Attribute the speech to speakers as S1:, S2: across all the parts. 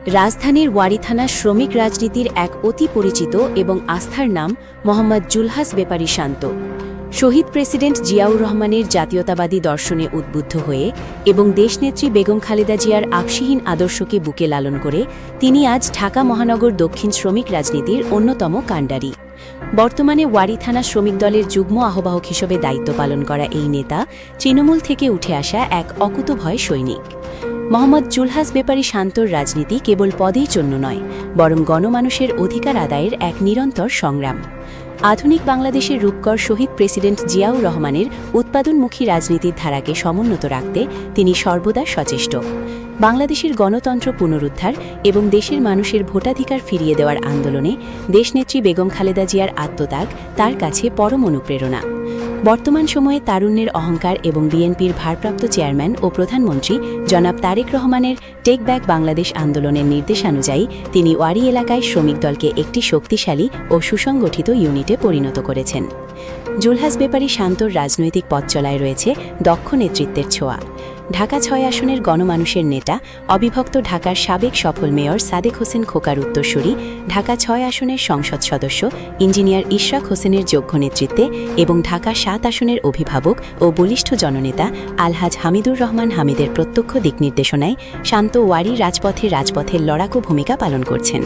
S1: রাজধানীর ওয়ারী থানার শ্রমিক রাজনীতির এক অতি পরিচিত এবং আস্থার নাম মোহাম্মদ জুলহাস বেপারী শান্ত। শহীদ প্রেসিডেন্ট জিয়াউর রহমানের জাতীয়তাবাদী দর্শনে উদ্বুদ্ধ হয়ে এবং দেশনেত্রী বেগম খালেদা জিয়ার আপসীহীন আদর্শকে বুকে লালন করে তিনি আজ ঢাকা মহানগর দক্ষিণ শ্রমিক রাজনীতির অন্যতম কাণ্ডারি। বর্তমানে ওয়ারী থানা শ্রমিক দলের যুগ্ম আহ্বায়ক হিসেবে দায়িত্ব পালন করা এই নেতা তৃণমূল থেকে উঠে আসা এক অকুতভয় সৈনিক। মোহাম্মদ জুলহাস বেপারী শান্তর রাজনীতি কেবল পদেই জন্য নয়, বরং গণমানুষের অধিকার আদায়ের এক নিরন্তর সংগ্রাম। আধুনিক বাংলাদেশের রূপকর শহীদ প্রেসিডেন্ট জিয়াউর রহমানের উৎপাদনমুখী রাজনীতির ধারাকে সমুন্নত রাখতে তিনি সর্বদা সচেষ্ট। বাংলাদেশের গণতন্ত্র পুনরুদ্ধার এবং দেশের মানুষের ভোটাধিকার ফিরিয়ে দেওয়ার আন্দোলনে দেশনেত্রী বেগম খালেদা জিয়ার আত্মত্যাগ তার কাছে পরম অনুপ্রেরণা। বর্তমান সময়ে তারুণ্যের অহংকার এবং বিএনপির ভারপ্রাপ্ত চেয়ারম্যান ও প্রধানমন্ত্রী জনাব তারেক রহমানের টেক ব্যাক বাংলাদেশ আন্দোলনের নির্দেশানুযায়ী তিনি ওয়ারী এলাকায় শ্রমিক দলকে একটি শক্তিশালী ও সুসংগঠিত ইউনিটে পরিণত করেছেন। জুলহাস বেপারী শান্তর রাজনৈতিক পথ চলায় রয়েছে দক্ষ নেতৃত্বের ছোঁয়া। ঢাকা ৬ আসনের গণমানুষের নেতা, অবিভক্ত ঢাকার সাবেক সফল মেয়র সাদেক হোসেন খোকার উত্তরসূরি, ঢাকা ৬ আসনের সংসদ সদস্য ইঞ্জিনিয়ার ইশরাক হোসেনের যোগ্য নেতৃত্বে এবং ঢাকা ৭ আসনের অভিভাবক ও বলিষ্ঠ জননেতা আলহাজ হামিদুর রহমান হামিদের প্রত্যক্ষ দিকনির্দেশনায় শান্ত ওয়ারী রাজপথের লড়াকু ভূমিকা পালন করছেন।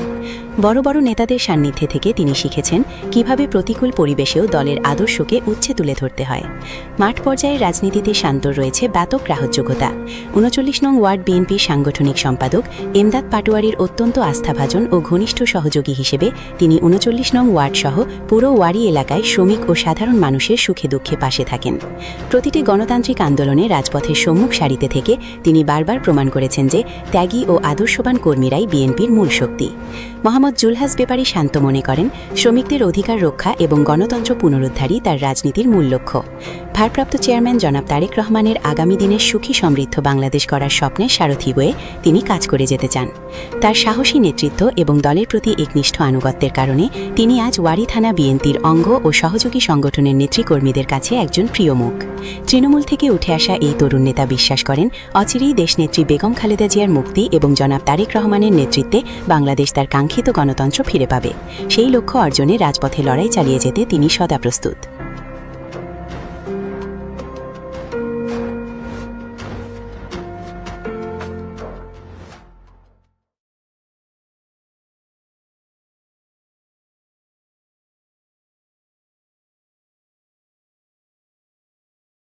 S1: বড় বড় নেতাদের সান্নিধ্যে থেকে তিনি শিখেছেন কিভাবে প্রতিকূল পরিবেশেও দলের আদর্শকে উচ্চে তুলে ধরতে হয়। মাঠ পর্যায়ে রাজনীতিতে শান্তর রয়েছে ব্যাপক গ্রাহকযোগ্যতা। ৩৯ নং ওয়ার্ড বিএনপির সাংগঠনিক সম্পাদক এমদাদ পাটোয়ারির অত্যন্ত আস্থাভাজন ও ঘনিষ্ঠ সহযোগী হিসেবে তিনি ৩৯ নং ওয়ার্ড সহ পুরো ওয়ারী এলাকায় শ্রমিক ও সাধারণ মানুষের সুখে দুঃখে পাশে থাকেন। প্রতিটি গণতান্ত্রিক আন্দোলনে রাজপথের সম্মুখ সারিতে থেকে তিনি বারবার প্রমাণ করেছেন যে ত্যাগী ও আদর্শবান কর্মীরাই বিএনপির মূল শক্তি। মোহাম্মদ জুলহাস বেপারী শান্ত মনে করেন শ্রমিকদের অধিকার রক্ষা এবং গণতন্ত্র পুনরুদ্ধারই তার রাজনীতির মূল লক্ষ্য। ভারপ্রাপ্ত চেয়ারম্যান জনাব তারেক রহমানের আগামী দিনের সুখী সমৃদ্ধ বাংলাদেশ গড়ার স্বপ্নের সারথি হয়ে তিনি কাজ করে যেতে চান। তার সাহসী নেতৃত্ব এবং দলের প্রতি একনিষ্ঠ আনুগত্যের কারণে তিনি আজ ওয়ারী থানা বিএনপির অঙ্গ ও সহযোগী সংগঠনের নেতৃকর্মীদের কাছে একজন প্রিয় মুখ। তৃণমূল থেকে উঠে আসা এই তরুণ নেতা বিশ্বাস করেন অচিরেই দেশনেত্রী বেগম খালেদা জিয়ার মুক্তি এবং জনাব তারেক রহমানের নেতৃত্বে বাংলাদেশ তার কাঙ্ক্ষিত গণতন্ত্র ফিরে পাবে। সেই লক্ষ্য অর্জনে রাজপথে লড়াই চালিয়ে যেতে তিনি সদা প্রস্তুত।